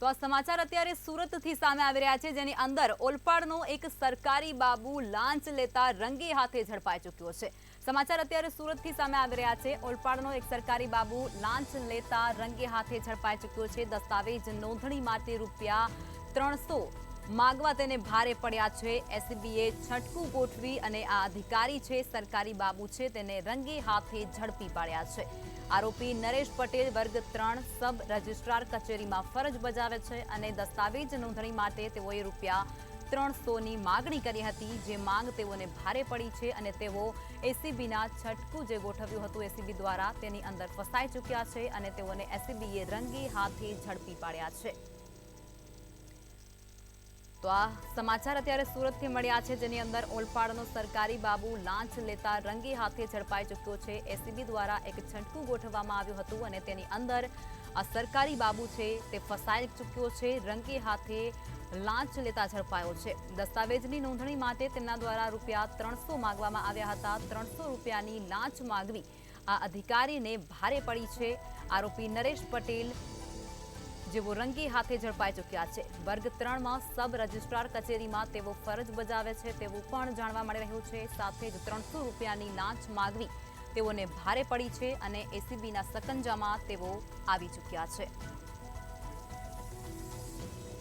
તો આ સમાચાર અત્યારે સુરતથી સામે આવી રહ્યા છે, જેની અંદર ઓલપાડનો એક સરકારી બાબુ લાંચ લેતા રંગે હાથે ઝડપાઈ ચૂક્યો છે। સમાચાર અત્યારે સુરતથી સામે આવી રહ્યા છે। ઓલપાડનો એક સરકારી બાબુ લાંચ લેતા રંગે હાથે ઝડપાઈ ચૂક્યો છે। દસ્તાવેજ નોંધણી માટે રૂપિયા 300 मागवा तेने भारे पड्या छे। एसीबीए छटकू गोठवी अने आ अधिकारी छे सरकारी बाबू छे तेने रंगे हाथे झड़पी पाड्या छे। आरोपी नरेश पटेल वर्ग 3 सब रजिस्ट्रार कचेरी में फरज बजावे छे अने दस्तावेज नोंधणी माटे तेओए रूपिया 300 ની मागणी करी हती, जे मांग तेओने भारे पड़ी छे अने तेओ एसीबीना छटकू जे गोठव्युं हतुं एसीबी द्वारा तेनी अंदर फसाई चूक्या छे अने तेओने एसीबीए रंगे हाथे झड़पी पाड्या छे। तो आ समाचार अत्यारे सूरतथी मळ्या छे, जेनी अंदर ओलपाडनो सरकारी बाबू लांच लेता रंगे हाथे झड़पाई चूक्यो छे। एसीबी द्वारा एक छटकू गोठववामां आव्युं हतुं अने तेनी अंदर आ सरकारी बाबू छे ते फसाई चूक्यो छे। रंगे हाथे लांच लेता झड़पायो छे। दस्तावेजनी नोंधणी माटे तेमना द्वारा रूपिया 300 मागवामां आव्या हता। 300 रूपियानी लांच मागवी आ अधिकारीने भारे पड़ी छे। आरोपी नरेश पटेल जेवो रंगे हाथे झड़पाई चूक्या छे। वर्ग 3 में सब रजिस्ट्रार कचेरी में तेवो फरज बजावे छे तेवुं पण जाणवा मळी रह्युं छे। साथे ज 300 रूपियानी लांच मागवी तेओने भारे पड़ी छे अने एसीबीना सकंजामां तेवो आवी चूक्या छे।